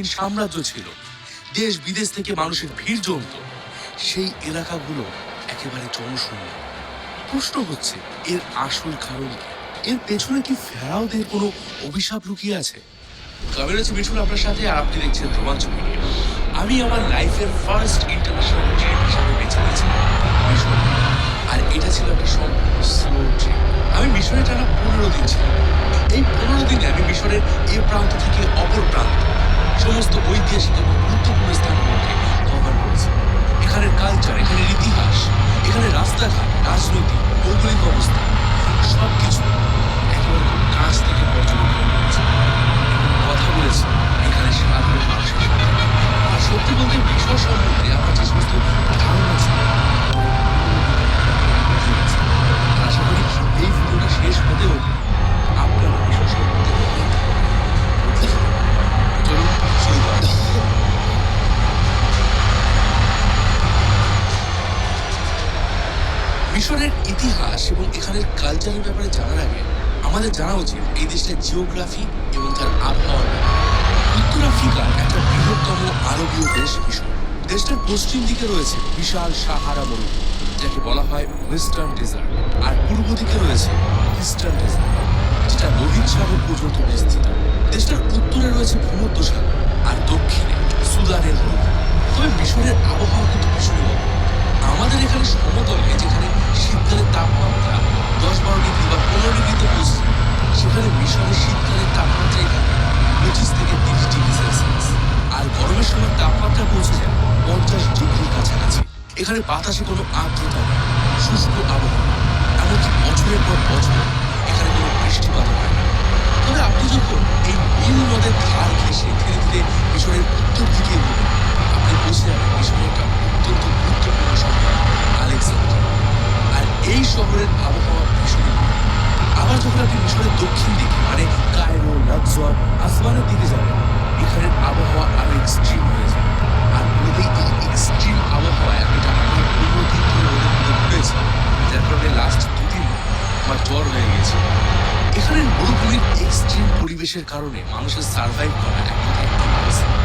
সাম্রাজ্য ছিল। দেশ বিদেশ থেকে মানুষের ভিড় জমত। সেই এলাকাগুলো একেবারে জনশূন্য। প্রশ্ন হচ্ছে, এর আসল কারণ কি? এর পেছনে কি ফেরাওদের কোনো অভিশাপ লুকিয়ে আছে? আমি রয়েছি মিঠুন আপনার সাথে, আর আপনি দেখছেন রোমাঞ্চ মিডিয়া। আমি আমার লাইফের ফার্স্ট ইন্টারন্যাশনাল ট্রিপ হিসাবে বেছে নিয়েছি মিশর। আর এটা ছিল একটা সম্পূর্ণ স্লো ট্রিপ। আমি মিশরে টানা 15 দিন ছিলাম। এই 15 দিনে আমি মিশরের এ প্রান্ত থেকে অপর প্রান্ত সমস্ত ঐতিহাসিক এবং গুরুত্বপূর্ণ স্থানগুলোকে কভার করেছি। এখানের কালচার, এখানের ইতিহাস, এখানে রাস্তাঘাট, রাজনৈতিক, ভৌগোলিক অবস্থা সবকিছু একেবারে খুব কাছ থেকে পর্যবেক্ষণ করেছি। কথা বলেছি এখানে সাধারণ মানুষের সাথে। আর সত্যি বলতে মিশর সম্বন্ধে আমার যে সমস্ত ধারণা ছিল, আশা করি এই ভিডিওটা শেষ হতেও আপনারা মিশর সম্বন্ধে চলুন শুরু করা যাক। মিশরের ইতিহাস এবং এখানের কালচারের ব্যাপারে জানার আগে আমাদের জানা উচিত এই দেশটার জিওগ্রাফি এবং তার আবহাওয়া। উত্তর আফ্রিকার একটা বৃহত্তম আরবীয় দেশ মিশর। দেশটার পশ্চিম দিকে রয়েছে বিশাল সাহারা মরুভূমি, যাকে বলা হয় ওয়েস্টার্ন ডেজার্ট, আর পূর্ব দিকে রয়েছে ইস্টার্ন ডেজার্ট, যেটা লোহিত সাগর পর্যন্ত বিস্তৃত। দেশটার উত্তরে রয়েছে ভূমধ্যসাগর আর দক্ষিণে সুদানের মরুভূমি। তবে মিশরের আবহাওয়া কিন্তু ভীষণ অদ্ভুত। আমাদের এখানে সমতলে যেখানে শীতকালের তাপমাত্রা 10-12 ডিগ্রি বা 15 ডিগ্রিতে পৌঁছে, সেখানে মিশরের শীতকালের তাপমাত্রা এখানে 25 থেকে 30 ডিগ্রি সেলসিয়াস, আর গরমের সময় তাপমাত্রা পৌঁছে যায় 50 ডিগ্রির কাছাকাছি। এখানে বাতাসে কোনো আর্দ্রতা নেই, শুষ্ক আবহাওয়া, এমনকি বছরের পর বছর এখানে কোনো বৃষ্টিপাত হয় না। তবে আপনি যখন এই নীল নদের ধার ঘেঁষে ধীরে ধীরে মিশরের উত্তর দিকে এগোবেন, আপনি পৌঁছে যাবেন মিশরের একটা অত্যন্ত গুরুত্বপূর্ণ শহর আলেকজান্দ্রিয়া। আর এই শহরের আবহাওয়া ভীষণ। আবার যখন আপনি মিশরের দক্ষিণ দিকে মানে কায়রো, লাক্সর, আসওয়ানের দিকে যাবেন, এখানের আবহাওয়া আরো এক্সট্রিম হয়ে যায়। আর বলতেই এই এক্সট্রিম আবহাওয়া আমি টানা 15 দিন ধরে ওদের মধ্যে ঘুরেছি, যার কারণে লাস্ট 2 দিন আমার জ্বর হয়ে গেছে। এখানের মরুভূমির এক্সট্রিম পরিবেশের কারণে মানুষের সার্ভাইভ করা এক কথায় ইম্পসিবল।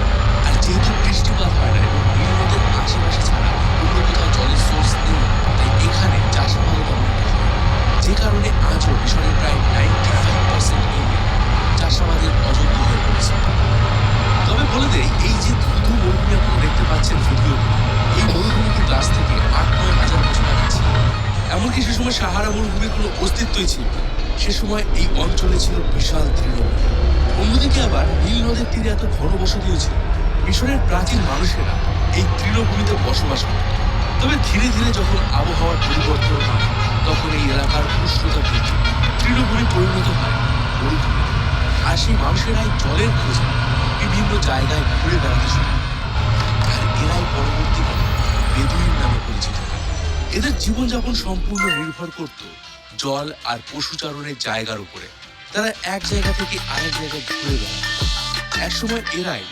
আর যেহেতু বৃষ্টিপাত হয় না এবং নীল নদের আশেপাশে ছাড়া অন্য কোথাও জলের সোর্স নেই, তাই এখানে চাষাবাদও তেমন একটা হয় না। যে কারণে আজও মিশরের প্রায় 95% এরিয়া চাষাবাদের অযোগ্য হয়ে পড়েছে। তবে বলে দেই, এই যে ধুধু মরুভূমি আপনারা দেখতে পাচ্ছেন ভিডিও, এই মরুভূমি কিন্তু আজ থেকে 8-9 হাজার বছর আগে ছিল। এমনকি সে সময় সাহারা মরুভূমির কোনো অস্তিত্বই ছিল না। সে সময় এই অঞ্চলে ছিল বিশাল তৃণভূমি। অন্যদিকে আবার নীল নদের তীরে এত ঘনবসতিও ছিল। মিশরের প্রাচীন মানুষেরা এই তৃণভূমিতে বসবাস করত। তবে ধীরে ধীরে যখন আবহাওয়ার পরিবর্তন হয়, তখন এই এলাকার উষ্ণতা বৃদ্ধি, তৃণভূমি পরিণত হয় মরুভূমি। আর সেই মানুষেরাই জলের খোঁজে বিভিন্ন জায়গায় ঘুরে বেড়াতে শুরু করে। আর এরাই পরবর্তীকালে বেদুইন নামে পরিচিত হয়। এদের জীবনযাপন সম্পূর্ণ নির্ভর করত জল আর পশুচারণের জায়গার উপরে। তারা এক জায়গা থেকে আরেক জায়গায় ঘুরে বেড়ায়। একসময় এরাই